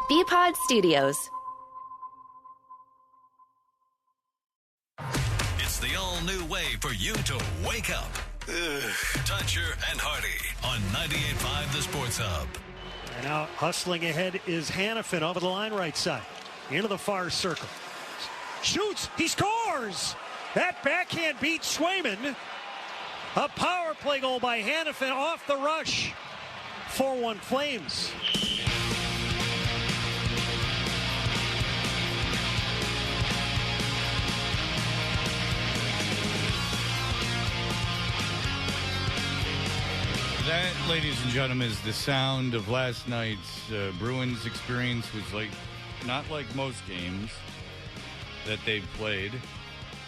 BPod Studios. It's the all-new way for you to wake up. Toucher and Hardy on 98.5 The Sports Hub. And now hustling ahead is Hannafin over the line right side. Into the far circle. Shoots. He scores. That backhand beats Swayman. A power play goal by Hannafin off the rush. 4-1 Flames. That, ladies and gentlemen, is the sound of last night's Bruins experience. Was not like most games that they've played.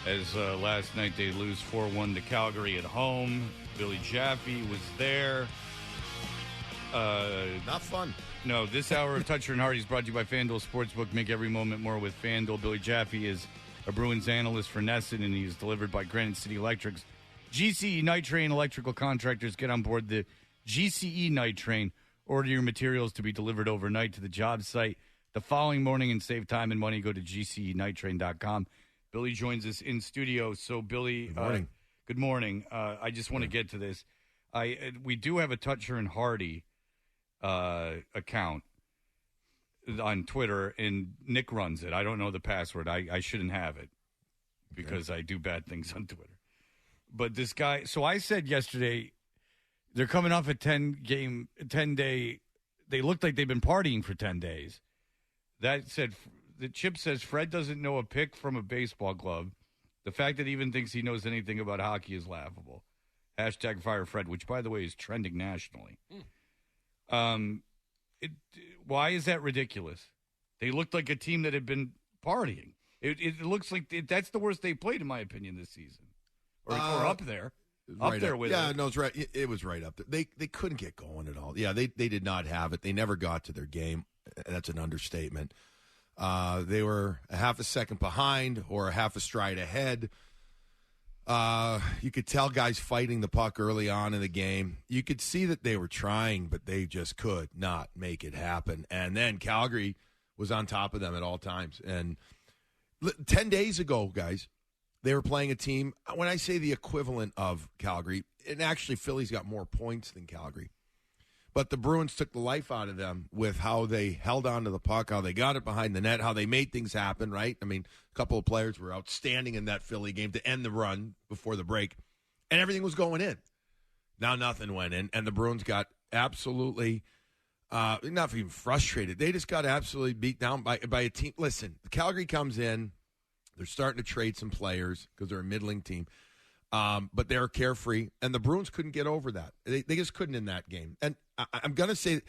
As last night they lose 4-1 to Calgary at home. Billy Jaffe was there. Not fun. No, this hour of Toucher and Hardy is brought to you by FanDuel Sportsbook. Make every moment more with FanDuel. Billy Jaffe is a Bruins analyst for NESN, and he's delivered by Granite City Electric's GCE Night Train. Electrical contractors, get on board the GCE Night Train. Order your materials to be delivered overnight to the job site the following morning and save time and money. Go to GCEnighttrain.com. Billy joins us in studio. So, Billy, good morning. Good morning. I just want to get to this. We do have a Toucher and Hardy account on Twitter, and Nick runs it. I don't know the password. I shouldn't have it because I do bad things on Twitter. But this guy, so I said yesterday, they're coming off a 10-day, they looked like they've been partying for 10 days. That said, the Chip says Fred doesn't know a pick from a baseball glove. The fact that he even thinks he knows anything about hockey is laughable. Hashtag Fire Fred, which, by the way, is trending nationally. Why is that ridiculous? They looked like a team that had been partying. It looks like that's the worst they played, in my opinion, this season. Or up there. Up there with it. Yeah, no, it's right. It was right up there. They couldn't get going at all. Yeah, they did not have it. They never got to their game. That's an understatement. They were a half a second behind or a half a stride ahead. You could tell guys fighting the puck early on in the game. You could see that they were trying, but they just could not make it happen. And then Calgary was on top of them at all times. And 10 days ago, guys, they were playing a team, when I say the equivalent of Calgary, and actually Philly's got more points than Calgary. But the Bruins took the life out of them with how they held on to the puck, how they got it behind the net, how they made things happen, right? I mean, a couple of players were outstanding in that Philly game to end the run before the break, and everything was going in. Now nothing went in, and the Bruins got absolutely, not even frustrated. They just got absolutely beat down by a team. Listen, Calgary comes in. They're starting to trade some players because they're a middling team. But they're carefree, and the Bruins couldn't get over that. They just couldn't in that game. And I'm going to say,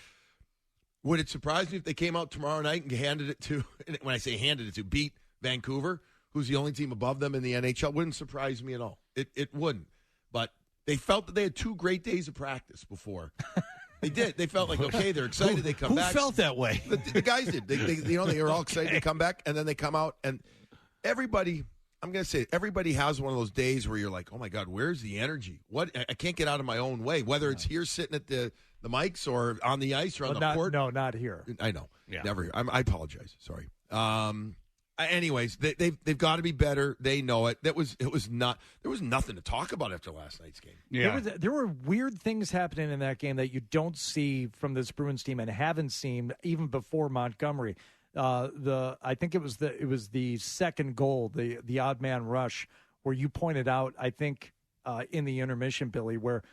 would it surprise me if they came out tomorrow night and handed it to, when I say handed it to, beat Vancouver, who's the only team above them in the NHL? Wouldn't surprise me at all. It wouldn't. But they felt that they had 2 great days of practice before. They did. They felt like, okay, they're excited. They come back. Who felt that way? The guys did. They were all excited to come back, and then they come out, and everybody, I'm going to say, everybody has one of those days where you're like, oh, my God, where's the energy? What? I can't get out of my own way, whether it's here sitting at the mics or on the ice or on the court. No, not here. I know. Yeah. Never here. I apologize. Sorry. Anyways, they've got to be better. They know it. There was nothing to talk about after last night's game. Yeah. There were weird things happening in that game that you don't see from this Bruins team and haven't seen even before Montgomery. I think it was the second goal, the odd man rush, where you pointed out, I think, in the intermission, Billy, where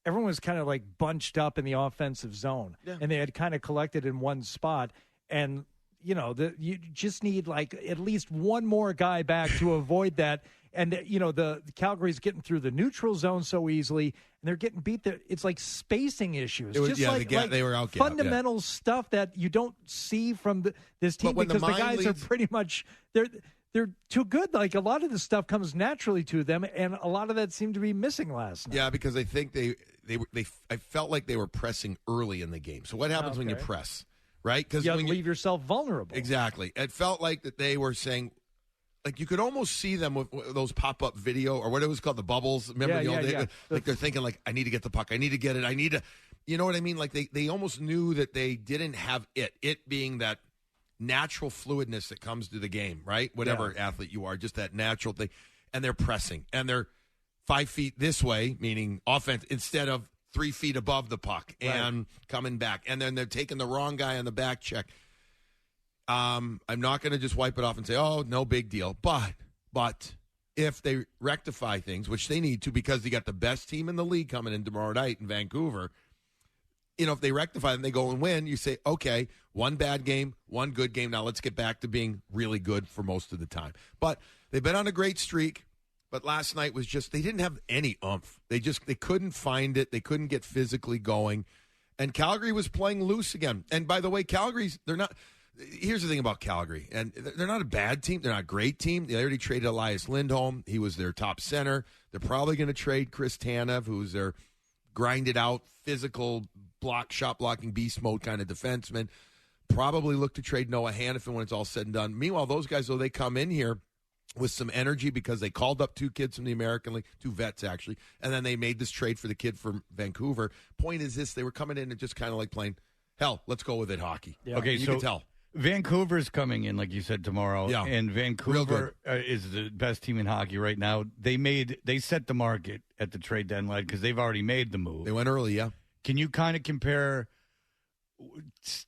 everyone was kind of like bunched up in the offensive zone, and they had kind of collected in one spot, and you just need like at least one more guy back to avoid that. And, the Calgary's getting through the neutral zone so easily, and they're getting beat. It's like spacing issues. They were out. Fundamental stuff that you don't see from this team because the guys are pretty much they're too good. Like a lot of this stuff comes naturally to them, and a lot of that seemed to be missing last night. Yeah, because I think I felt like they were pressing early in the game. So what happens when you press, right? Because you leave yourself vulnerable. Exactly. It felt like that they were saying. Like, you could almost see them with those pop-up video or what it was called, the bubbles. Remember the old day? Like, they're thinking, like, I need to get the puck. I need to get it. I need to – you know what I mean? Like, they almost knew that they didn't have it being that natural fluidness that comes to the game, right? Whatever athlete you are, just that natural thing. And they're pressing. And they're 5 feet this way, meaning offense, instead of 3 feet above the puck and coming back. And then they're taking the wrong guy on the back check. I'm not going to just wipe it off and say, oh, no big deal. But if they rectify things, which they need to because they got the best team in the league coming in tomorrow night in Vancouver, if they rectify and they go and win, you say, okay, one bad game, one good game. Now let's get back to being really good for most of the time. But they've been on a great streak. But last night was just, they didn't have any oomph. They couldn't find it. They couldn't get physically going. And Calgary was playing loose again. And by the way, here's the thing about Calgary. And they're not a bad team. They're not a great team. They already traded Elias Lindholm. He was their top center. They're probably going to trade Chris Tanev, who's their grinded out, physical, shot blocking, beast mode kind of defenseman. Probably look to trade Noah Hannafin when it's all said and done. Meanwhile, those guys, though, they come in here with some energy because they called up 2 kids from the American League, 2 vets actually, and then they made this trade for the kid from Vancouver. Point is this, they were coming in and just kind of like playing, hell, let's go with it hockey. Yeah. Okay, you so can tell. Vancouver's coming in, like you said, tomorrow, and Vancouver is the best team in hockey right now. They set the market at the trade deadline because they've already made the move. They went early, yeah. Can you kind of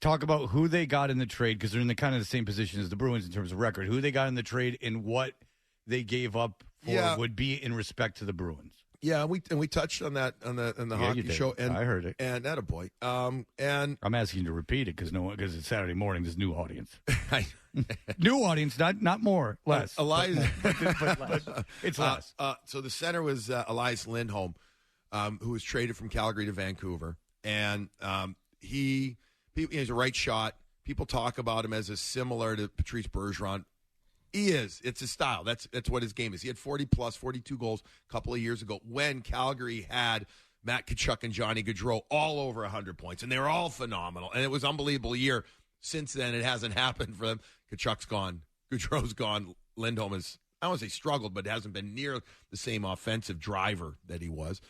talk about who they got in the trade, because they're in the kind of the same position as the Bruins in terms of record, who they got in the trade and what they gave up for would be in respect to the Bruins? Yeah, we touched on that on the hockey show, and I heard it. And that a boy. And I'm asking you to repeat it because it's Saturday morning. There's new audience, new audience, not more, less. Elias, but less. It's less. So the center was Elias Lindholm, who was traded from Calgary to Vancouver, and he has a right shot. People talk about him as similar to Patrice Bergeron. He is. It's his style. That's what his game is. He had 40-plus, 42 goals a couple of years ago when Calgary had Matt Tkachuk and Johnny Gaudreau all over 100 points, and they were all phenomenal. And it was an unbelievable year. Since then, it hasn't happened for them. Tkachuk's gone. Gaudreau's gone. Lindholm has, I don't want to say struggled, but hasn't been near the same offensive driver that he was.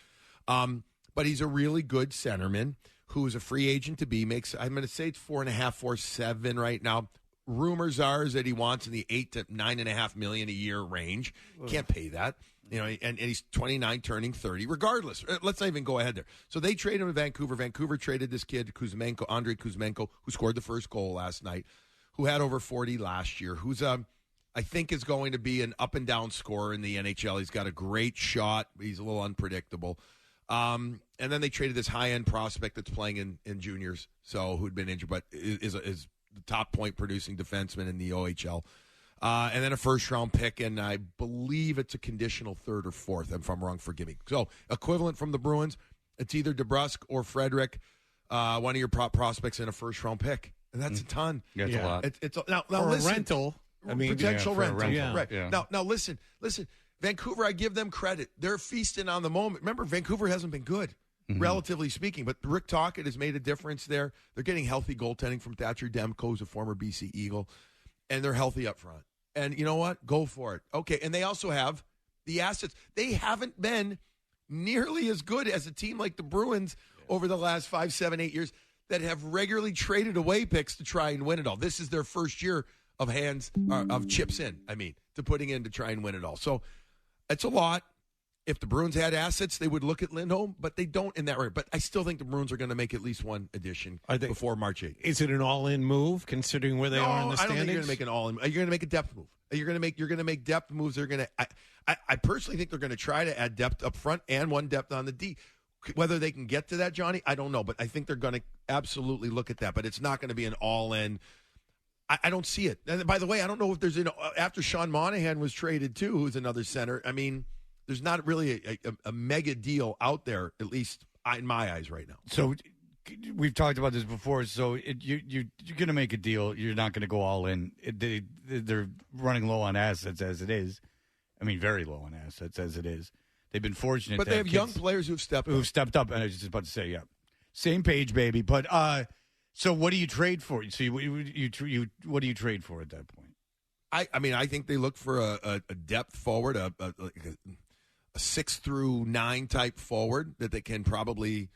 But he's a really good centerman who is a free agent to be. I'm going to say it's 4.5, 4.7 right now. Rumors are that he wants in the $8 to $9.5 million a year range. Can't pay that, and he's 29, turning 30. Regardless, let's not even go ahead there. So they traded him to Vancouver. Vancouver traded this kid, Andrei Kuzmenko, who scored the first goal last night, who had over 40 last year, who's I think is going to be an up and down scorer in the NHL. He's got a great shot. He's a little unpredictable. And then they traded this high end prospect that's playing in juniors, so who'd been injured, but is the top point-producing defenseman in the OHL. And then a first-round pick, and I believe it's a conditional 3rd or 4th. If I'm wrong, forgive me. So, equivalent from the Bruins, it's either DeBrusk or Frederick, one of your prospects, in a first-round pick. And that's a ton. Yeah, it's a lot. It's now or listen, a rental. I mean, potential rental. Yeah. Right. Yeah. Now listen. Vancouver, I give them credit. They're feasting on the moment. Remember, Vancouver hasn't been good. Relatively speaking, but Rick Tocchet has made a difference there. They're getting healthy goaltending from Thatcher Demko, who's a former BC Eagle, and they're healthy up front. And you know what? Go for it. Okay, and they also have the assets. They haven't been nearly as good as a team like the Bruins over the last 5, 7, 8 years that have regularly traded away picks to try and win it all. This is their first year of chips in, to putting in to try and win it all. So it's a lot. If the Bruins had assets, they would look at Lindholm, but they don't in that way. But I still think the Bruins are going to make at least one addition before March 8th. Is it an all-in move, considering where they are in the standings? I don't think you're going to make an all-in. You're going to make a depth move. You're going to make depth moves. They're going to. I personally think they're going to try to add depth up front and one depth on the D. Whether they can get to that, Johnny, I don't know. But I think they're going to absolutely look at that. But it's not going to be an all-in. I don't see it. And by the way, I don't know if there's after Sean Monahan was traded too, who's another center. There's not really a mega deal out there, at least in my eyes right now. So we've talked about this before. So you're going to make a deal. You're not going to go all in. They're running low on assets as it is. Very low on assets as it is. They've been fortunate. But they have young players who've stepped up. And I was just about to say, yeah. Same page, baby. But so what do you trade for? So what do you trade for at that point? I think they look for a depth forward, a 6 through 9 type forward that they can probably,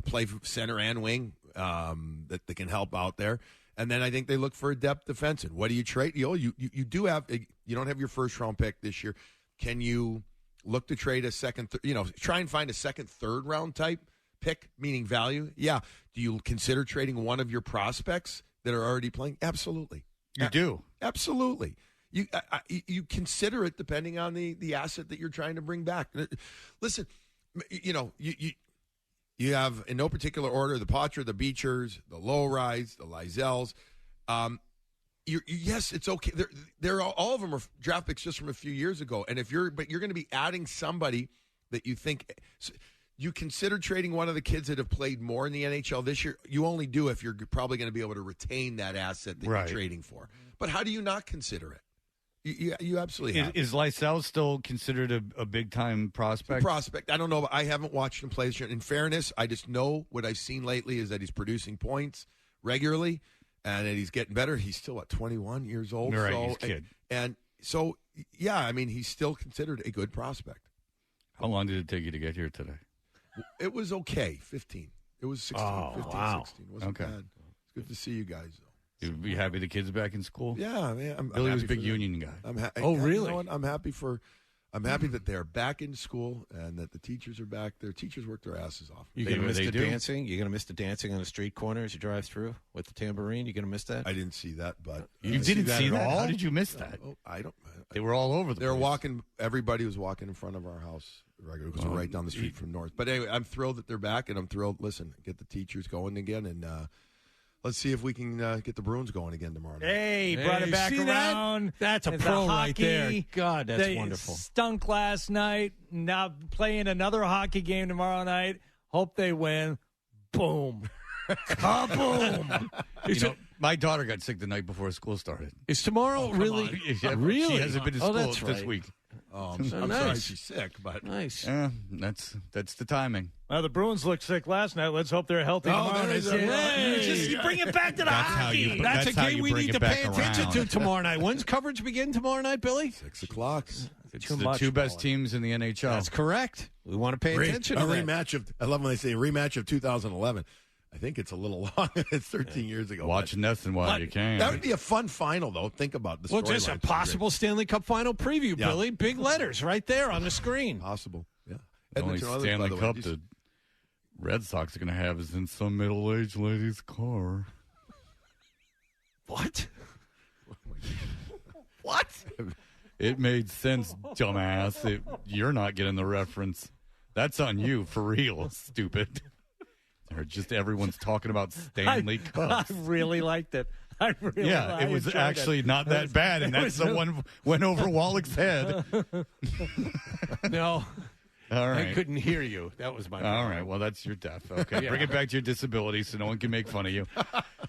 play center and wing, that they can help out there. And then I think they look for a depth defenseman. What do you trade? You do have you don't have your first round pick this year. Can you look to trade a second? Try and find a second, third round type pick, meaning value. Yeah. Do you consider trading one of your prospects that are already playing? Absolutely. You do. Absolutely. You consider it depending on the asset that you're trying to bring back. Listen, you have, in no particular order, the Poitras, the Beechers, the Lowrides, the Lizells. Yes, it's okay. They're all of them are draft picks just from a few years ago. And you're going to be adding somebody that you think you consider trading one of the kids that have played more in the NHL this year. You only do if you're probably going to be able to retain that asset that you're trading for. But how do you not consider it? You absolutely have. Is Lysell still considered a big-time prospect? Prospect. I don't know. I haven't watched him play this year. In fairness, I just know what I've seen lately is that he's producing points regularly and that he's getting better. He's still, 21 years old? Right, he's a kid. And so, yeah, I mean, he's still considered a good prospect. How long did it take you to get here today? It was okay, 15. It was 16, 15, wow. 16. It wasn't bad. It's good to see you guys, though. You'd be happy the kid's back in school? Yeah, man. Billy was a big union guy. Really? You know what? I'm happy that they're back in school and that the teachers are back. Their teachers work their asses off. You're going to miss the dancing? You're going to miss the dancing on the street corner as you drive through with the tambourine? You're going to miss that? I didn't see that, but you didn't see that at all? How did you miss that? I don't. They were all over the place. They were walking. Everybody was walking in front of our house because we're right down the street from North. But anyway, I'm thrilled that they're back, and I'm thrilled. Listen, get the teachers going again, and let's see if we can get the Bruins going again tomorrow night. Hey, brought it back around. That's a pro right there. God, that's wonderful. Stunk last night. Now playing another hockey game tomorrow night. Hope they win. Boom. Kaboom. My daughter got sick the night before school started. Is tomorrow really? Really? She hasn't been to school this week. Oh, I'm sorry she's sick, but nice. Yeah, that's the timing. Well, the Bruins looked sick last night. Let's hope they're healthy tomorrow. You bring it back to the hockey. That's a game we need to pay attention to around. tomorrow night. When's coverage begin tomorrow night, Billy? 6 o'clock. It's the two best teams in the NHL. That's correct. We want to pay attention to that. Rematch of. I love when they say rematch of 2011. I think it's a little long. It's 13 years ago. Watch NESN while you can. That would be a fun final, though. Think about the story. Just a possible Stanley Cup final preview, Yeah. Billy. Big letters right there on the screen. Possible, yeah. The only Stanley Cup the Red Sox are going to have is in some middle-aged lady's car. What? What? It made sense, dumbass. You're not getting the reference. That's on you, for real, stupid. Or just everyone's talking about Stanley Cups. I really liked it. It was actually not that bad, and that's the one went over Wallach's head. No. All right. I couldn't hear you. That was my problem. All right. Well, that's your death. Okay. Bring it back to your disability so no one can make fun of you.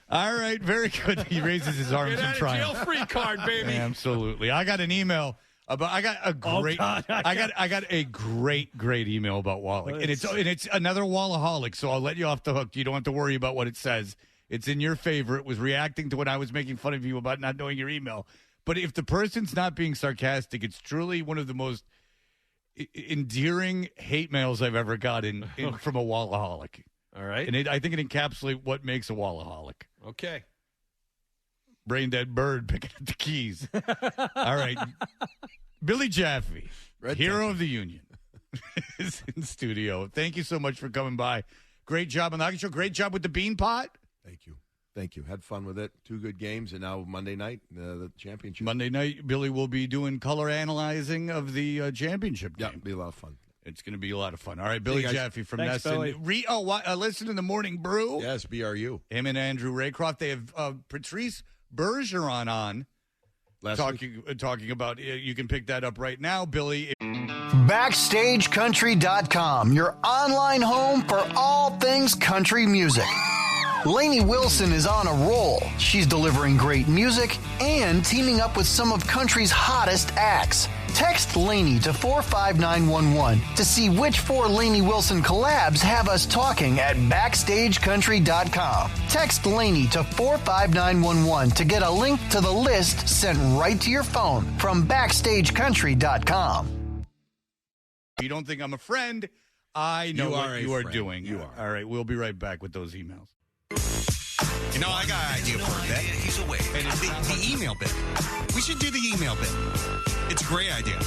All right. Very good. He raises his arms in triumph. Jail-free card, baby. Absolutely. I got an email about. I got a great. I got a great email about Wallach, and it's another Wallaholic. So I'll let you off the hook. You don't have to worry about what it says. It's in your favor. It was reacting to when I was making fun of you about not knowing your email. But if the person's not being sarcastic, it's truly one of the most endearing hate mails I've ever gotten from a Wallaholic. All right. And I think it encapsulates what makes a Wallaholic. Okay. Brain dead bird picking up the keys. All right. Billy Jaffe, hero of the Union, is in studio. Thank you so much for coming by. Great job on the hockey show. Great job with the bean pot. Thank you. Had fun with it. 2 good games, and now Monday night, the championship. Monday night, Billy will be doing color analyzing of the championship game. Yeah, it'll be a lot of fun. It's going to be a lot of fun. All right, Billy Jaffe from Thanks, NESN. Listen in the Morning Brew. Yes, BRU. Him and Andrew Raycroft. They have Patrice Bergeron on. Talking about, you can pick that up right now, Billy. BackstageCountry.com, your online home for all things country music. Lainey Wilson is on a roll. She's delivering great music and teaming up with some of country's hottest acts. Text Lainey to 45911 to see which 4 Lainey Wilson collabs have us talking at BackstageCountry.com. Text Lainey to 45911 to get a link to the list sent right to your phone from BackstageCountry.com. You don't think I'm a friend? I know what you are doing. You are. All right, we'll be right back with those emails. You know, I got an idea for a bit. He's away. The email bit. We should do the email bit. It's a great idea.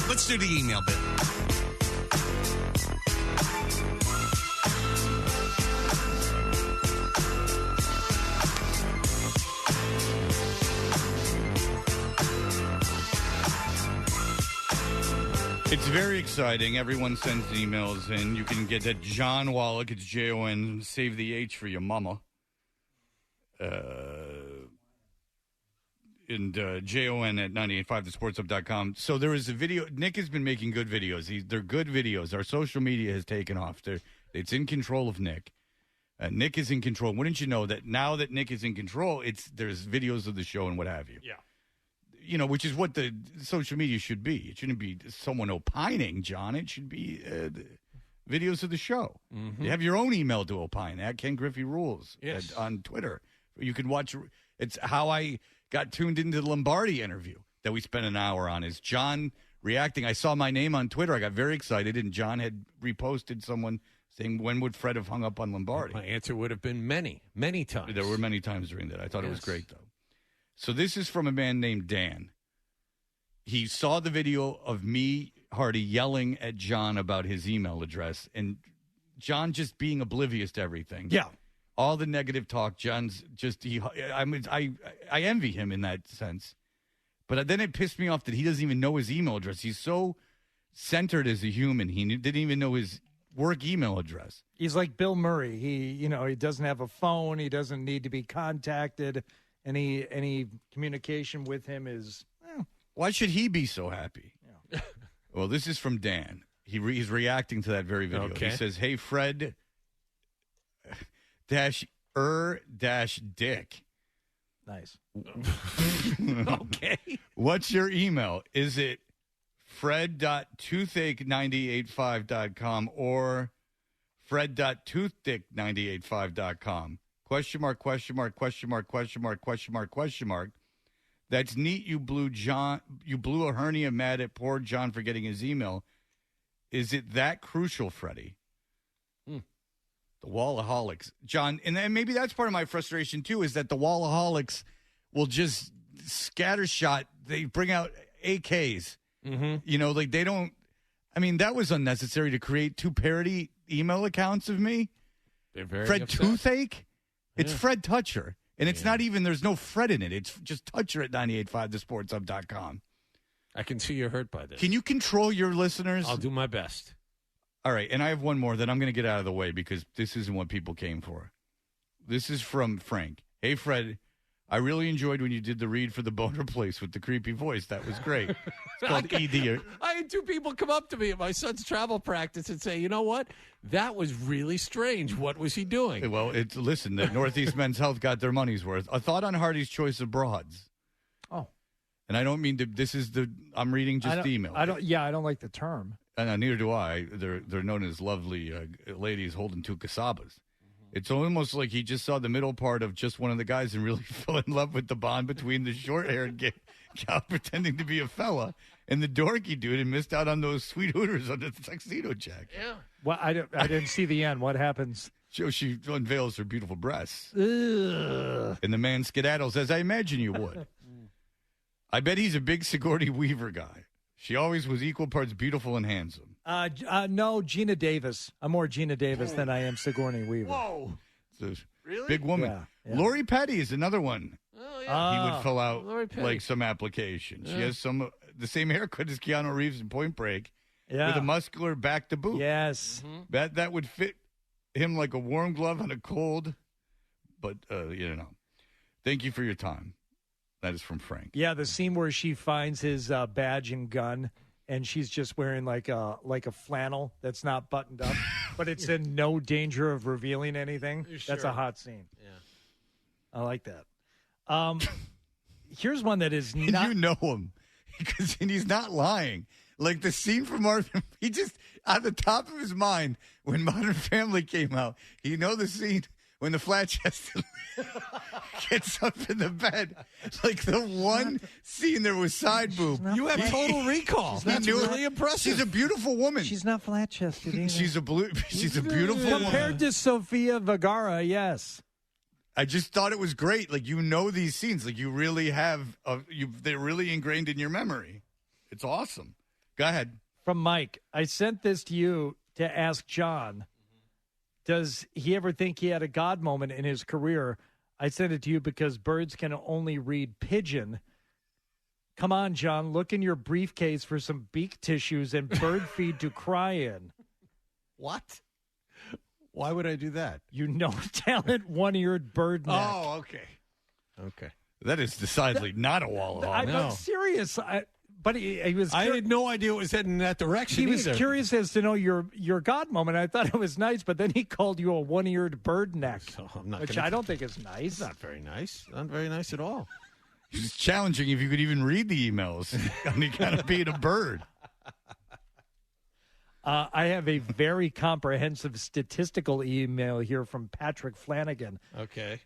Let's do the email bit. It's very exciting. Everyone sends emails in. You can get that John Wallach. It's Jon. Save the H for your mama. And Jon at 985thesportsup.com. So there is a video. Nick has been making good videos. They're good videos. Our social media has taken off. It's in control of Nick. Nick is in control. Wouldn't you know that now that Nick is in control, there's videos of the show and what have you. Yeah. You know, which is what the social media should be. It shouldn't be someone opining, John. It should be videos of the show. Mm-hmm. You have your own email to opine at Ken Griffey Rules on Twitter. You can watch. It's how I got tuned into the Lombardi interview that we spent an hour on. Is John reacting? I saw my name on Twitter. I got very excited, and John had reposted someone saying, when would Fred have hung up on Lombardi? My answer would have been many, many times. There were many times during that. I thought it was great, though. So this is from a man named Dan. He saw the video of me, Hardy, yelling at John about his email address, and John just being oblivious to everything. Yeah. All the negative talk, John's just I envy him in that sense. But then it pissed me off that he doesn't even know his email address. He's so centered as a human. He didn't even know his work email address. He's like Bill Murray. He doesn't have a phone. He doesn't need to be contacted. Any communication with him is. Why should he be so happy? Yeah. Well, this is from Dan. He's reacting to that very video. Okay. He says, "Hey, Fred Dick. Nice. Okay. What's your email? Is it fred.toothache985.com or fred.toothdick985.com? Question mark, question mark, question mark, question mark, question mark, question mark. That's neat. You blew a hernia mad at poor John for getting his email. Is it that crucial, Freddie? The Wallaholics. John, and then maybe that's part of my frustration, too, is that the Wallaholics will just scattershot. They bring out AKs. Mm-hmm. You know, like they don't. I mean, that was unnecessary to create 2 parody email accounts of me. They're very Fred upset. Toothache? It's Fred Toucher. And it's not even, there's no Fred in it. It's just Toucher at 985thesportsup.com. I can see you're hurt by this. Can you control your listeners? I'll do my best. All right, and I have one more that I'm going to get out of the way because this isn't what people came for. This is from Frank. Hey, Fred, I really enjoyed when you did the read for the Boner Place with the creepy voice. That was great. It's called ED. I had 2 people come up to me at my son's travel practice and say, you know what? That was really strange. What was he doing? Well, listen, the Northeast Men's Health got their money's worth. A thought on Hardy's choice of broads. Oh. And I don't mean to, I'm reading just email. I don't like the term. And neither do I. They're known as lovely ladies holding 2 casabas. It's almost like he just saw the middle part of just one of the guys and really fell in love with the bond between the short-haired gal pretending to be a fella and the dorky dude and missed out on those sweet hooters on the tuxedo jacket. Yeah. Well, I didn't see the end. What happens? She unveils her beautiful breasts. Ugh. And the man skedaddles, as I imagine you would. I bet he's a big Sigourney Weaver guy. She always was equal parts beautiful and handsome. No, Gina Davis. I'm more Gina Davis than I am Sigourney Weaver. Whoa. Really? Big woman. Yeah. Lori Petty is another one. Oh, yeah. He would fill out like some application. She has the same haircut as Keanu Reeves in Point Break with a muscular back to boot. Yes. Mm-hmm. That would fit him like a warm glove on a cold. But, thank you for your time. That is from Frank. Yeah, the scene where she finds his badge and gun, and she's just wearing like a flannel that's not buttoned up, but it's in no danger of revealing anything. Sure. That's a hot scene. Yeah, I like that. Here's one that is not. not. You know him and he's not lying. Like the scene from Martin, he just on the top of his mind when Modern Family came out. You know the scene. When the flat-chested gets up in the bed, like the one scene there was side boob. You have total recall. That's really impressive. She's a beautiful woman. She's not flat-chested either. She's a beautiful woman. Compared to Sofia Vergara, yes. I just thought it was great. Like, these scenes. Like, you really have, they're really ingrained in your memory. It's awesome. Go ahead. From Mike, I sent this to you to ask John, does he ever think he had a God moment in his career? I sent it to you because birds can only read pigeon. Come on, John, look in your briefcase for some beak tissues and bird feed to cry in. What? Why would I do that? You know talent, one-eared bird neck. Oh, okay. Okay. That is decidedly not a wall of honor. I'm serious. But he was. I had no idea it was heading in that direction. He was curious as to know your God moment. I thought it was nice, but then he called you a one-eared bird neck, So I'm not which I don't think is nice. Not very nice. Not very nice at all. It's challenging if you could even read the emails. I mean, kind of being a bird. I have a very comprehensive statistical email here from Patrick Flanagan. Okay.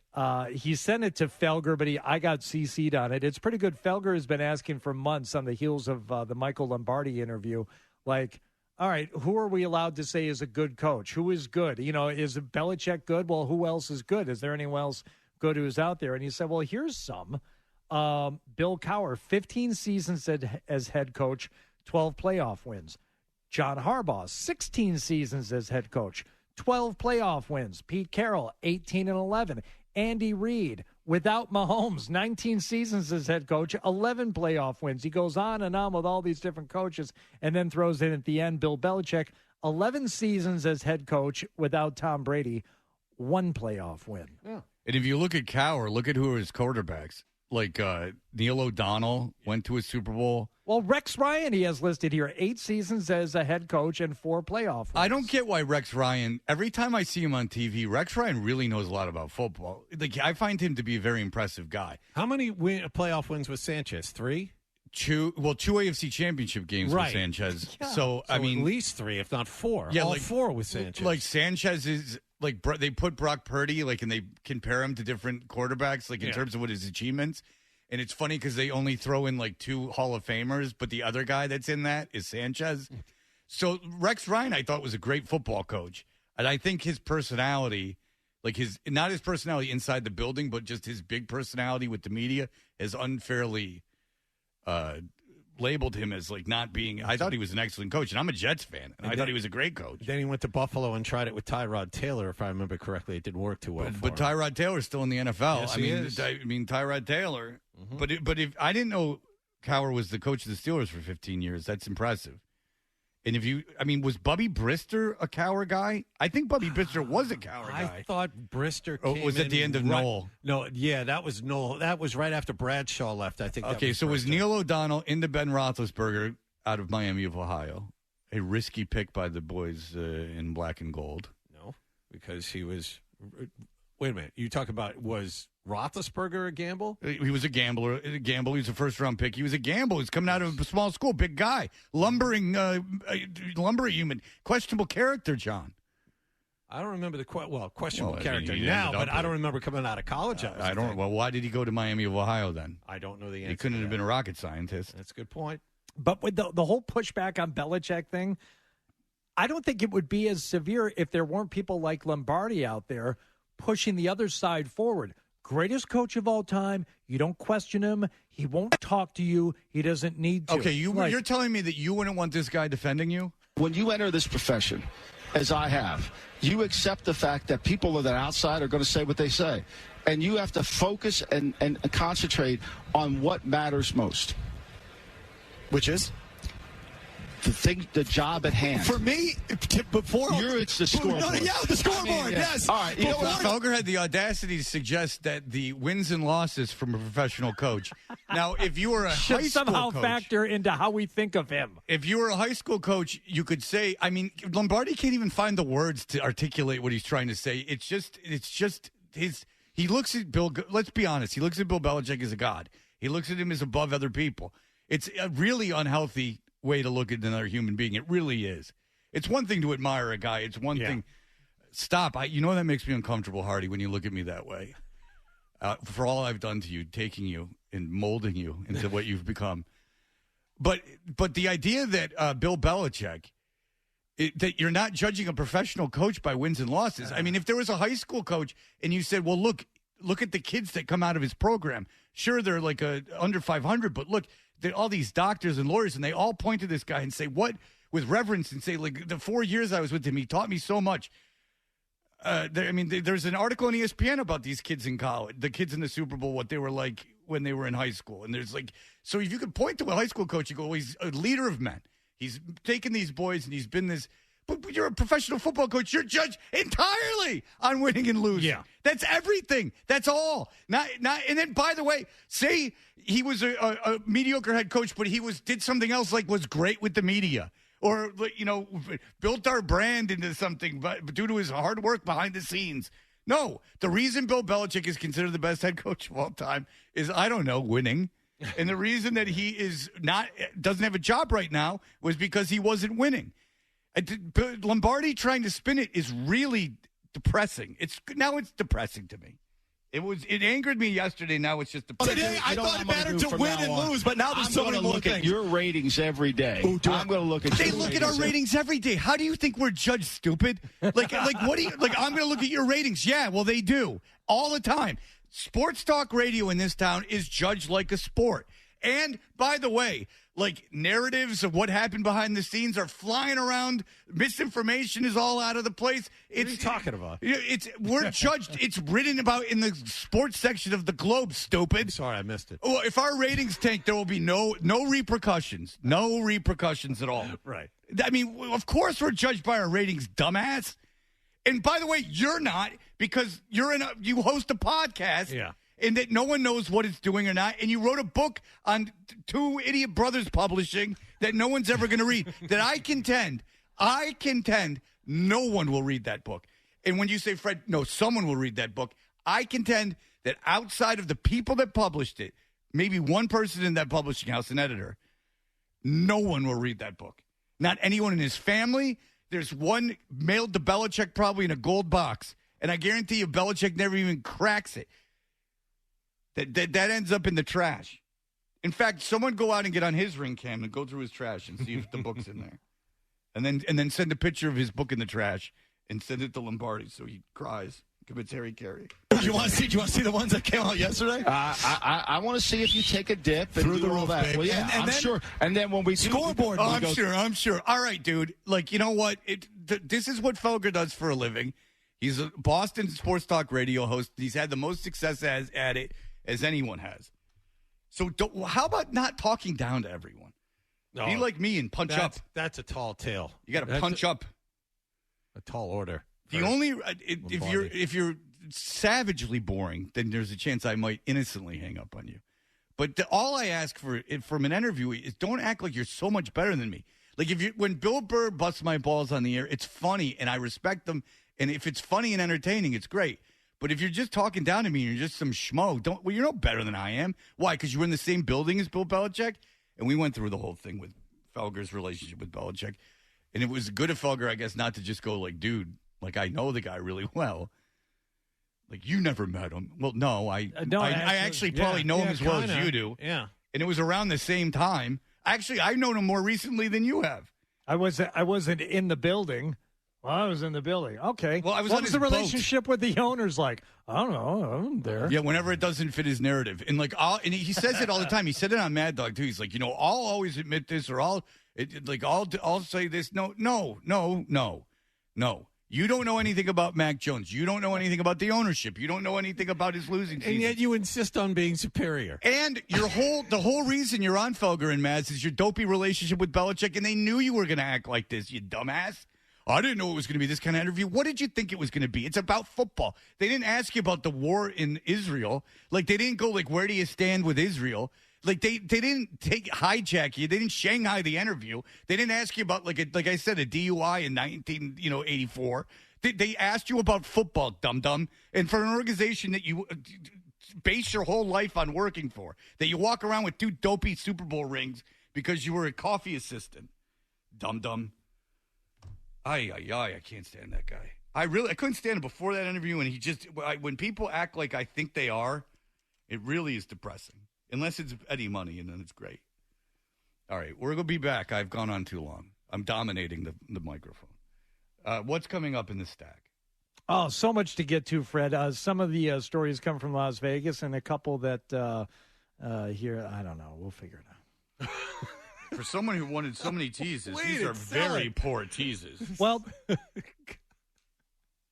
He sent it to Felger, but I got CC'd on it. It's pretty good. Felger has been asking for months on the heels of the Michael Lombardi interview, like, all right, who are we allowed to say is a good coach? Who is good? You know, is Belichick good? Well, who else is good? Is there anyone else good who's out there? And he said, well, here's some. Bill Cowher, 15 seasons as head coach, 12 playoff wins. John Harbaugh, 16 seasons as head coach, 12 playoff wins. Pete Carroll, 18-11. Andy Reid, without Mahomes, 19 seasons as head coach, 11 playoff wins. He goes on and on with all these different coaches and then throws in at the end Bill Belichick, 11 seasons as head coach without Tom Brady, 1 playoff win. Yeah. And if you look at Cowher, look at who are his quarterbacks. Like Neil O'Donnell went to a Super Bowl. Well, Rex Ryan, he has listed here, 8 seasons as a head coach and 4 playoff wins. I don't get why Rex Ryan, every time I see him on TV, Rex Ryan really knows a lot about football. Like, I find him to be a very impressive guy. How many playoff wins with Sanchez? 3? 2 AFC championship games Right. with Sanchez. Yeah. So, I mean, at least 3, if not 4. Yeah, all like 4 with Sanchez. Like Sanchez is like they put Brock Purdy and they compare him to different quarterbacks in terms of what his achievements. And it's funny because they only throw in 2 Hall of Famers, but the other guy that's in that is Sanchez. So Rex Ryan, I thought, was a great football coach. And I think his personality, not his personality inside the building, but just his big personality with the media, has unfairly labeled him as not being. I thought he was an excellent coach, and I'm a Jets fan, and I thought he was a great coach. Then he went to Buffalo and tried it with Tyrod Taylor, if I remember correctly. It didn't work too well. But Tyrod Taylor's still in the NFL. Yes, he is. I mean Tyrod Taylor. Mm-hmm. But if I didn't know Cowher was the coach of the Steelers for 15 years, that's impressive. And was Bubby Brister a Cowher guy? I think Bubby Brister was a Cowher guy. I thought Brister came was at the end of Noel. No, yeah, that was Noel. That was right after Bradshaw left, I think. Okay, so was Neil O'Donnell into Ben Roethlisberger out of Miami of Ohio? A risky pick by the boys in black and gold. No, because he was... Wait a minute. You talk about, was Roethlisberger a gamble? He was a gambler. He was a first-round pick. He was a gamble. He's coming out of a small school, big guy, lumbering human, questionable character, John. I don't remember questionable character now, but I don't remember coming out of college. I don't. Well, why did he go to Miami of Ohio then? I don't know the answer. He couldn't have been a rocket scientist. That's a good point. But with the whole pushback on Belichick thing, I don't think it would be as severe if there weren't people like Lombardi out there pushing the other side forward. Greatest coach of all time. You don't question him. He won't talk to you. He doesn't need to. Okay, you're telling me that you wouldn't want this guy defending you? When you enter this profession, as I have, you accept the fact that people on the outside are going to say what they say. And you have to focus and concentrate on what matters most. Which is? The job at hand. For me, before it's the scoreboard. Yeah, the scoreboard. Yes. All right. You know what? Felger had the audacity to suggest that the wins and losses from a professional coach. Now, if you were a high school somehow coach, factor into how we think of him. If you were a high school coach, you could say. I mean, Lombardi can't even find the words to articulate what he's trying to say. It's just his. He looks at Bill. Let's be honest. He looks at Bill Belichick as a god. He looks at him as above other people. It's a really unhealthy way to look at another human being. It really is. It's one thing to admire a guy. It's one thing. Stop. You know that makes me uncomfortable, Hardy, when you look at me that way. For all I've done to you, taking you and molding you into what you've become. But the idea that Bill Belichick, that you're not judging a professional coach by wins and losses. I mean, if there was a high school coach and you said, well, look, look at the kids that come out of his program. Sure, they're like under 500, but look, all these doctors and lawyers, and they all point to this guy and say, what, with reverence, and say, like, the 4 years I was with him, he taught me so much. There's an article on ESPN about these kids in college, the kids in the Super Bowl, what they were like when they were in high school. And there's like, so if you could point to a high school coach, you go, well, he's a leader of men. He's taken these boys and he's been this. But you're a professional football coach. You're judged entirely on winning and losing. Yeah. That's everything. That's all. Not. And then, by the way, say he was a mediocre head coach, but he did something else, like was great with the media. Or, built our brand into something but due to his hard work behind the scenes. No, the reason Bill Belichick is considered the best head coach of all time is, I don't know, winning. And the reason that he doesn't have a job right now was because he wasn't winning. Lombardi trying to spin it is really depressing. It's depressing to me. It angered me yesterday. Now it's just depressing. Today, I thought it mattered to win and lose, but now there's so many more things. I'm going to look at your ratings every day. I'm going to look at. They look at our ratings every day. How do you think we're judged stupid? Like what do you like? I'm going to look at your ratings. Yeah, well, they do all the time. Sports talk radio in this town is judged like a sport. And by the way, like, narratives of what happened behind the scenes are flying around. Misinformation is all out of the place. What are you talking about? We're judged. It's written about in the sports section of the Globe, stupid. I'm sorry, I missed it. Well, if our ratings tank, there will be no repercussions. No repercussions at all. Right. I mean, of course we're judged by our ratings, dumbass. And by the way, you're not, because you host a podcast. Yeah. And that no one knows what it's doing or not. And you wrote a book on Two Idiot Brothers Publishing that no one's ever going to read. That I contend no one will read that book. And when you say, Fred, no, someone will read that book, I contend that outside of the people that published it, maybe one person in that publishing house, an editor, no one will read that book. Not anyone in his family. There's one mailed to Belichick probably in a gold box. And I guarantee you Belichick never even cracks it. That ends up in the trash. In fact, someone go out and get on his ring cam and go through his trash and see if the book's in there. And then send a picture of his book in the trash and send it to Lombardi so he cries, commits Harry Carey. Do you want to see the ones that came out yesterday? I want to see if you take a dip and through do the all roof, that. baby. Well, yeah, and I'm then, sure. And then when we scoreboard, I'm sure. All right, dude. Like, you know what? This is what Felger does for a living. He's a Boston sports talk radio host. He's had the most success at it as anyone has. So how about not talking down to everyone? No, be like me and punch up. That's a tall tale. You got to punch up. A tall order. The only if you're savagely boring, then there's a chance I might innocently hang up on you. But all I ask from an interviewee is don't act like you're so much better than me. Like when Bill Burr busts my balls on the air, it's funny and I respect them. And if it's funny and entertaining, it's great. But if you're just talking down to me and you're just some schmo, you're no better than I am. Why? Because you were in the same building as Bill Belichick? And we went through the whole thing with Felger's relationship with Belichick. And it was good of Felger, I guess, not to just go like, dude, like I know the guy really well. Like, you never met him. Well, no, I actually probably know him as well as you do. Yeah. And it was around the same time. Actually, I've known him more recently than you have. I wasn't in the building. Well, I was in the building. Okay. Well, what was the relationship with the owners like? I don't know. I'm there. Yeah, whenever it doesn't fit his narrative. And and he says it all the time. He said it on Mad Dog, too. He's like, I'll always admit this or I'll say this. No. You don't know anything about Mac Jones. You don't know anything about the ownership. You don't know anything about his losing season. And yet you insist on being superior. And the whole reason you're on Felger and Mads is your dopey relationship with Belichick, and they knew you were going to act like this, you dumbass. I didn't know it was going to be this kind of interview. What did you think it was going to be? It's about football. They didn't ask you about the war in Israel. Like, they didn't go, like, where do you stand with Israel? Like, they didn't hijack you. They didn't Shanghai the interview. They didn't ask you about, like I said, a DUI in 1984. They asked you about football, dum-dum. And for an organization that you base your whole life on working for, that you walk around with 2 dopey Super Bowl rings because you were a coffee assistant, dum-dum. I can't stand that guy. I couldn't stand him before that interview, and when people act like I think they are, it really is depressing. Unless it's Eddie Money, and then it's great. All right, we're going to be back. I've gone on too long. I'm dominating the microphone. What's coming up in the stack? Oh, so much to get to, Fred. Some of the stories come from Las Vegas, and a couple that here, I don't know. We'll figure it out. For someone who wanted so many teases, these are very poor teases. Well,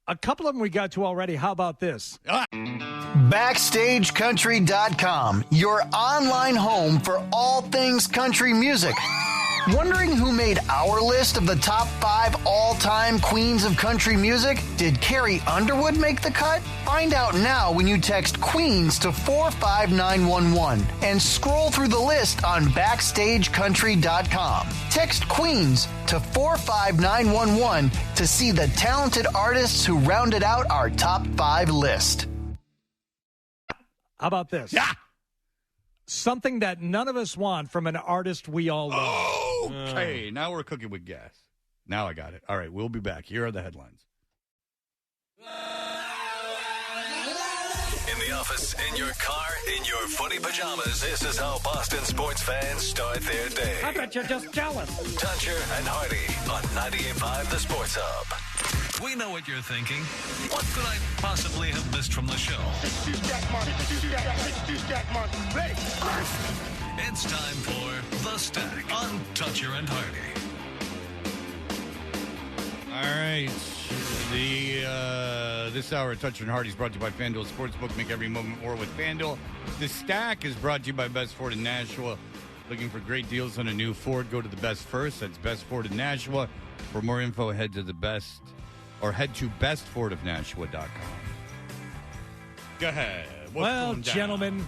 a couple of them we got to already. How about this? BackstageCountry.com, your online home for all things country music. Wondering who made our list of the top 5 all-time queens of country music? Did Carrie Underwood make the cut? Find out now when you text Queens to 45911 and scroll through the list on BackstageCountry.com. Text Queens to 45911 to see the talented artists who rounded out our top 5 list. How about this? Yeah. Something that none of us want from an artist we all love. Okay, now we're cooking with gas. Now I got it. All right, we'll be back. Here are the headlines. In the office, in your car, in your footy pajamas, this is how Boston sports fans start their day. I bet you're just jealous. Toucher and Hardy on 98.5 The Sports Hub. We know what you're thinking. What could I possibly have missed from the show? It's time for The Stack on Toucher and Hardy. All right. This hour of Toucher and Hardy is brought to you by FanDuel Sportsbook. Make every moment more with FanDuel. The Stack is brought to you by Best Ford in Nashua. Looking for great deals on a new Ford? Go to the Best First. That's Best Ford in Nashua. For more info, head to bestfordofnashua.com. Go ahead. Well, gentlemen,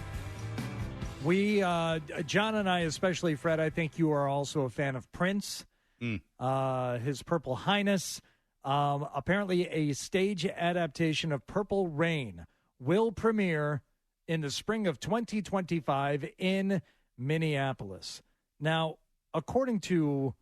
we, John and I especially, Fred, I think you are also a fan of Prince, His Purple Highness. Apparently a stage adaptation of Purple Rain will premiere in the spring of 2025 in Minneapolis. Now, according to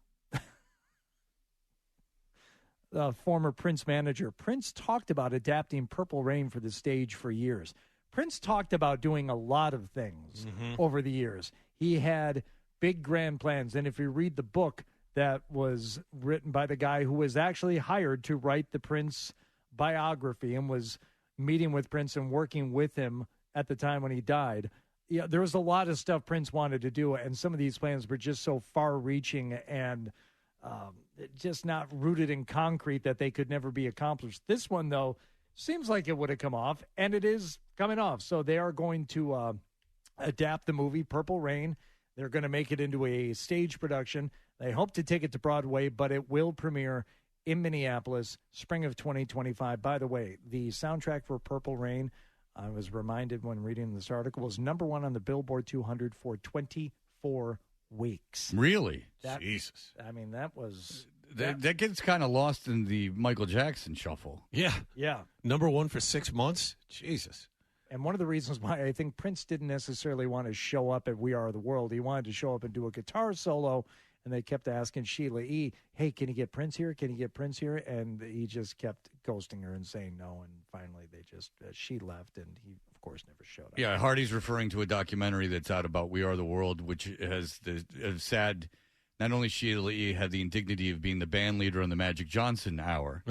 the former Prince manager, Prince talked about adapting Purple Rain for the stage for years. Prince talked about doing a lot of things over the years. He had big grand plans, and if you read the book that was written by the guy who was actually hired to write the Prince biography and was meeting with Prince and working with him at the time when he died, yeah, there was a lot of stuff Prince wanted to do, and some of these plans were just so far-reaching and just not rooted in concrete that they could never be accomplished. This one, though, seems like it would have come off, and it is coming off. So they are going to adapt the movie Purple Rain. They're going to make it into a stage production. They hope to take it to Broadway, but it will premiere in Minneapolis, spring of 2025. By the way, the soundtrack for Purple Rain, I was reminded when reading this article, was #1 on the Billboard 200 for 24 weeks. Really? Jesus. I mean, that was... That gets kind of lost in the Michael Jackson shuffle. Yeah. Yeah. #1 for 6 months? Jesus. And one of the reasons why I think Prince didn't necessarily want to show up at We Are the World, he wanted to show up and do a guitar solo, and they kept asking Sheila E., hey, can you get Prince here? Can you get Prince here? And he just kept ghosting her and saying no, and finally they just, she left, and he, of course, never showed up. Yeah, Hardy's referring to a documentary that's out about We Are the World, which has the sad... Not only Sheila E. had the indignity of being the band leader on the Magic Johnson Hour.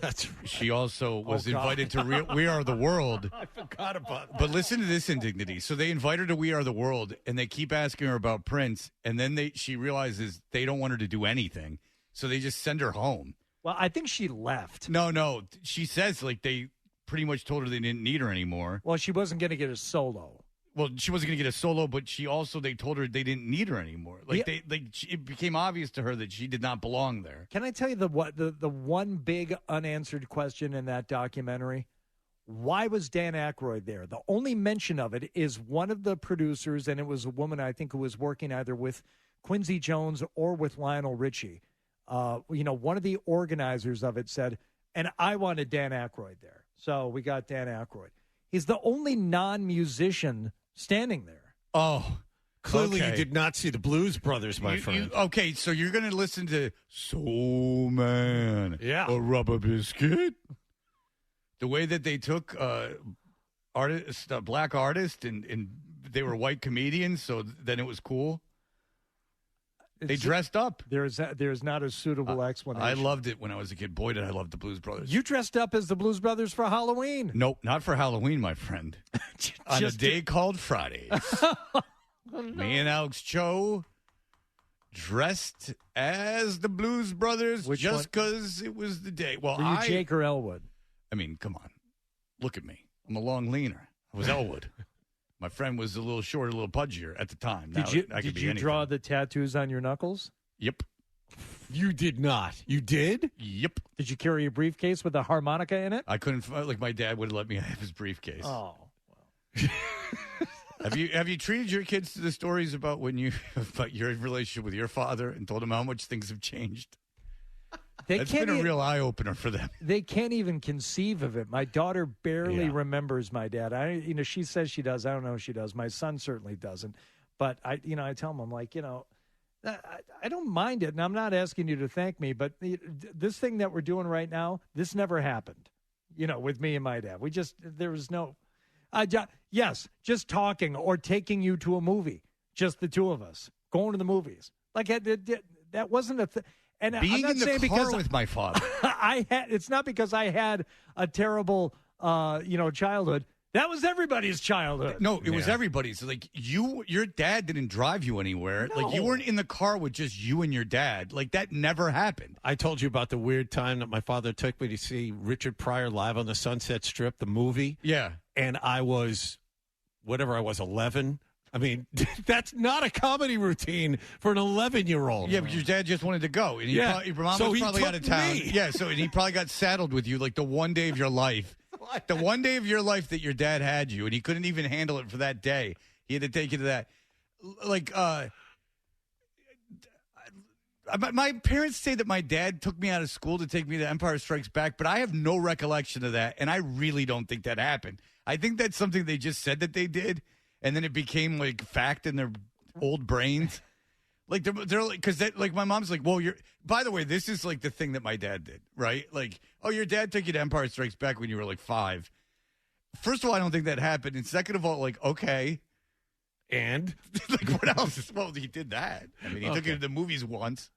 That's right. She also was invited to We Are the World. I forgot about that. But listen to this indignity. So they invite her to We Are the World, and they keep asking her about Prince, and then she realizes they don't want her to do anything, so they just send her home. Well, I think she left. No. She says, like, they pretty much told her they didn't need her anymore. Well, she wasn't going to get a solo. Well, she wasn't going to get a solo, but they told her they didn't need her anymore. Like it became obvious to her that she did not belong there. Can I tell you the one big unanswered question in that documentary? Why was Dan Aykroyd there? The only mention of it is one of the producers, and it was a woman I think who was working either with Quincy Jones or with Lionel Richie. One of the organizers of it said, and I wanted Dan Aykroyd there, so we got Dan Aykroyd. He's the only non-musician standing there. Oh, clearly okay. You did not see the Blues Brothers, my friend. Okay, so you're going to listen to Soul Man, a Rubber Biscuit? The way that they took black artist and they were white comedians, so then it was cool? They dressed up. There's not a suitable explanation. I loved it when I was a kid. Boy, did I love the Blues Brothers. You dressed up as the Blues Brothers for Halloween. Nope, not for Halloween, my friend. On a day called Fridays. Me and Alex Cho dressed as the Blues Brothers just because it was the day. Well, Were you Jake or Elwood? I mean, come on. Look at me. I'm a long leaner. I was Elwood. My friend was a little shorter, a little pudgier at the time. Did you draw the tattoos on your knuckles? Yep. You did not. You did? Yep. Did you carry a briefcase with a harmonica in it? I couldn't. Like my dad would let me have his briefcase. Oh. Have you treated your kids to the stories about about your relationship with your father and told them how much things have changed? It's been a real eye opener for them. They can't even conceive of it. My daughter barely remembers my dad. She says she does. I don't know if she does. My son certainly doesn't. But I tell him, I'm like, I don't mind it, and I'm not asking you to thank me, but this thing that we're doing right now, this never happened. With me and my dad, there was no. Yes, just talking or taking you to a movie, just the two of us going to the movies. Like that wasn't a thing. And being I'm not in the saying car because with my father, it's not because I had a terrible, childhood. That was everybody's childhood. No, it was everybody's. Like your dad didn't drive you anywhere. No. Like you weren't in the car with just you and your dad. Like that never happened. I told you about the weird time that my father took me to see Richard Pryor live on the Sunset Strip, the movie. Yeah. And I was, 11. I mean, that's not a comedy routine for an 11-year-old. Yeah, but your dad just wanted to go. And your mom was probably out of town. Me. Yeah, and he probably got saddled with you like the one day of your life. The one day of your life that your dad had you, and he couldn't even handle it for that day. He had to take you to that. My parents say that my dad took me out of school to take me to Empire Strikes Back, but I have no recollection of that, and I really don't think that happened. I think that's something they just said that they did, and then it became like fact in their old brains. Like they're like, because my mom's like, well, by the way, this is like the thing that my dad did, right? Like, oh, your dad took you to Empire Strikes Back when you were like 5. First of all, I don't think that happened, and second of all, like, okay, and like what else? Well, he did that. I mean, he took you to the movies once.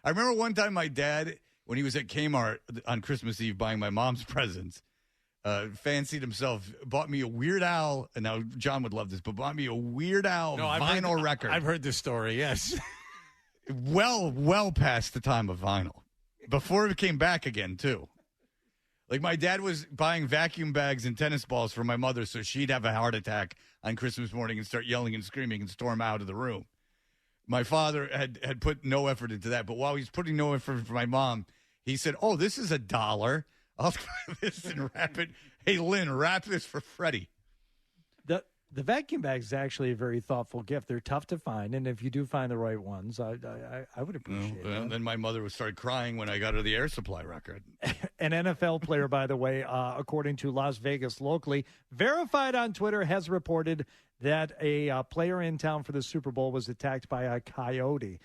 I remember one time my dad, when he was at Kmart on Christmas Eve buying my mom's presents, fancied himself, bought me a Weird Al, and now John would love this, but bought me a Weird Al vinyl record. I've heard this story, yes. Well past the time of vinyl. Before it came back again, too. Like, my dad was buying vacuum bags and tennis balls for my mother so she'd have a heart attack on Christmas morning and start yelling and screaming and storm out of the room. My father had put no effort into that, but while he's putting no effort for my mom, he said, oh, this is $1. I'll try this and wrap it. Hey, Lynn, wrap this for Freddie. The vacuum bag is actually a very thoughtful gift. They're tough to find, and if you do find the right ones, I would appreciate it. Then my mother would start crying when I got her the Air Supply record. An NFL player, by the way, according to Las Vegas locally, verified on Twitter, has reported that a player in town for the Super Bowl was attacked by a coyote.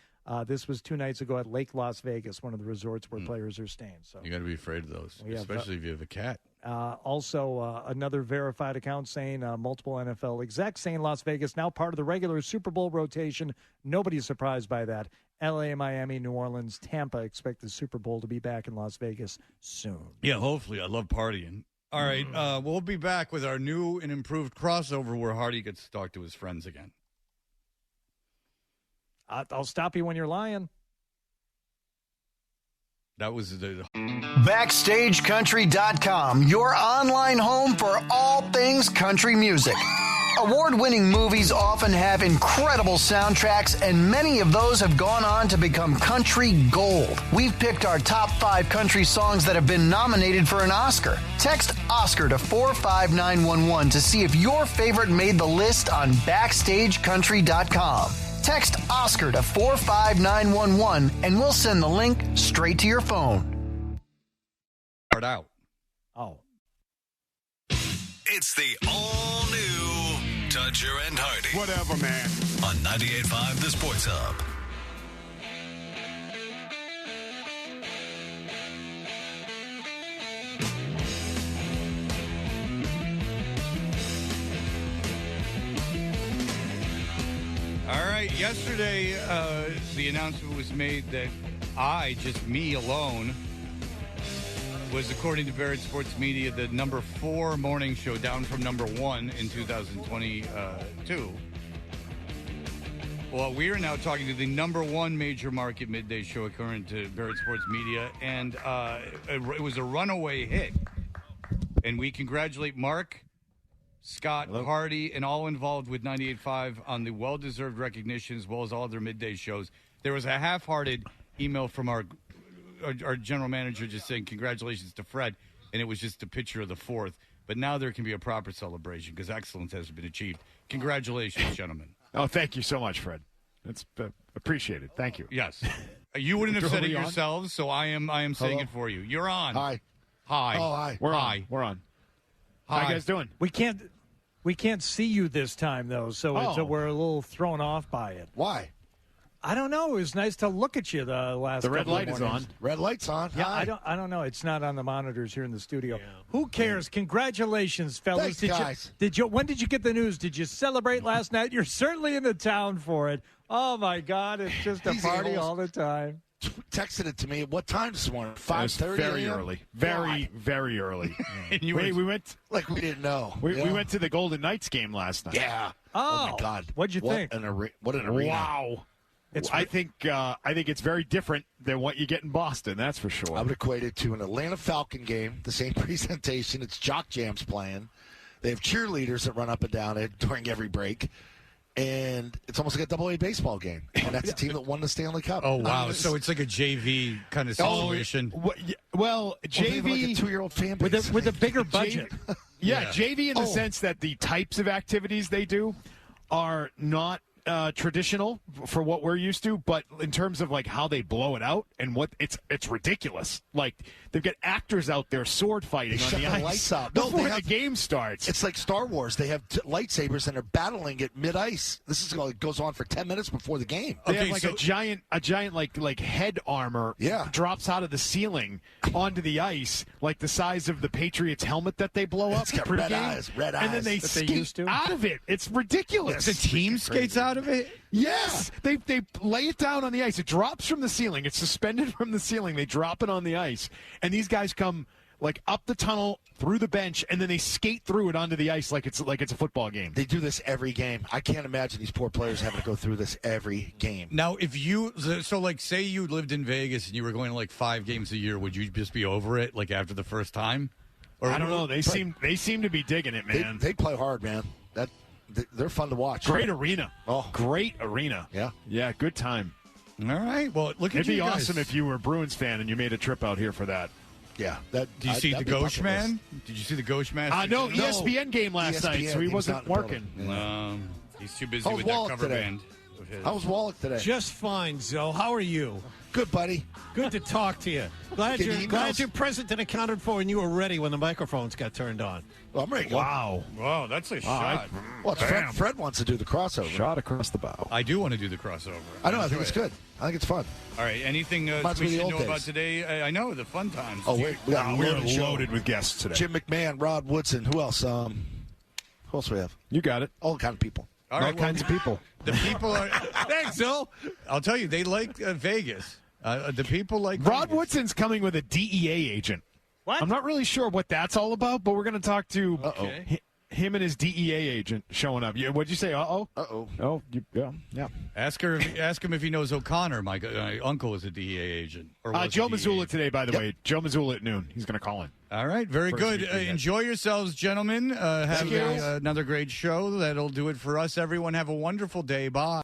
This was 2 nights ago at Lake Las Vegas, one of the resorts where players are staying. So you got to be afraid of those, especially if you have a cat. Also, another verified account saying multiple NFL execs saying Las Vegas now part of the regular Super Bowl rotation. Nobody's surprised by that. L.A., Miami, New Orleans, Tampa expect the Super Bowl to be back in Las Vegas soon. Yeah, hopefully. I love partying. All right, we'll be back with our new and improved crossover where Hardy gets to talk to his friends again. I'll stop you when you're lying. That was the BackstageCountry.com, your online home for all things country music. Award-winning movies often have incredible soundtracks, and many of those have gone on to become country gold. We've picked our top 5 country songs that have been nominated for an Oscar. Text Oscar to 45911 to see if your favorite made the list on BackstageCountry.com. Text Oscar to 45911 and we'll send the link straight to your phone. Start out. Oh. It's the all-new Dodger and Hardy. Whatever, man. On 98.5 The Sports Hub. All right. right, yesterday the announcement was made that me alone, was, according to Barrett Sports Media, the number 4 morning show, down from number 1 in 2022. Well, we are now talking to the number 1 major market midday show, according to Barrett Sports Media, and it was a runaway hit. And we congratulate Mark, Scott, Hardy, and all involved with 98.5 on the well-deserved recognition, as well as all their midday shows. There was a half-hearted email from our general manager just saying congratulations to Fred, and it was just a picture of the 4th. But now there can be a proper celebration because excellence has been achieved. Congratulations, gentlemen. Oh, thank you so much, Fred. That's appreciated. Thank you. Yes. You wouldn't have said it yourselves, so I am saying it for you. You're on. Hi. Hi. Oh, hi. We're on. Hi. How you guys doing? We can't see you this time though, so we're a little thrown off by it. Why? I don't know. It was nice to look at you the last. The red couple light of is mornings. on. Red light's on. Yeah, Hi. I don't know. It's not on the monitors here in the studio. Yeah. Who cares? Congratulations, fellas. Thanks, guys. When did you get the news? Did you celebrate last night? You're certainly in the town for it. Oh my God, it's just a party all the time. Texted it to me. What time this morning? 5:30. Very early. Very early. And we went like we didn't know. We went to the Golden Knights game last night. Yeah. Oh my God. What'd you think? What an arena. Wow. I think it's very different than what you get in Boston. That's for sure. I would equate it to an Atlanta Falcon game. The same presentation. It's jock jams playing. They have cheerleaders that run up and down it during every break. And it's almost like a AA baseball game. And that's a team that won the Stanley Cup. Oh, wow. So it's like a JV kind of situation. Well, JV. Like a 2-year-old fan base. With a bigger budget. JV in the sense that the types of activities they do are not traditional for what we're used to, but in terms of like how they blow it out and what it's ridiculous. Like they've got actors out there sword fighting on the ice lights up before the game starts. It's like Star Wars. They have lightsabers and they're battling at mid ice. It goes on for 10 minutes before the game. They have like a giant like head armor drops out of the ceiling onto the ice, like the size of the Patriots helmet that they blow up. It's got red eyes, and then they skate out of it. It's ridiculous. The team skates out of it? Yes. They lay it down on the ice. It drops from the ceiling. It's suspended from the ceiling. They drop it on the ice. And these guys come like up the tunnel, through the bench, and then they skate through it onto the ice like it's a football game. They do this every game. I can't imagine these poor players having to go through this every game. Now, if you say you lived in Vegas and you were going to like 5 games a year, would you just be over it like after the first time? Or I don't know. They seem to be digging it, man. They play hard, man. They're fun to watch. Great arena. Oh, great arena. Yeah. Good time. All right. Well, look at you. It'd be guys. awesome if you were a Bruins fan and you made a trip out here for that. Yeah. Did you see the Ghost Man? Did you see the Ghost Man? No, ESPN game last night, so he wasn't working. He's too busy with that cover band. How was Wallach today? Just fine, Zoe. How are you? Good, buddy. Good to talk to you. Glad you're present and accounted for, and you were ready when the microphones got turned on. Well, I'm ready to go. Wow, that's a shot. Well, Fred wants to do the crossover. Shot across the bow. I do want to do the crossover. I know. I think it's good. I think it's fun. All right. Anything we should know about today? I know the fun times. Oh, wait. We're loaded with guests today. Jim McMahon, Rod Woodson. Who else? Who else do we have? You got it. All kind of people. All right, kinds of people. The people are. Thanks, Zoe. I'll tell you, they like Vegas. The people like Rod Vegas. Woodson's coming with a DEA agent. What? I'm not really sure what that's all about, but we're going to talk to him and his DEA agent showing up. What'd you say? Uh-oh? Uh-oh. Oh, yeah. Ask him if he knows O'Connor. My uncle is a DEA agent. Joe Mazzulla today, by the way. Joe Mazzulla at noon. He's going to call in. All right, very good. Enjoy yourselves, gentlemen. Have another great show. That'll do it for us. Everyone have a wonderful day. Bye.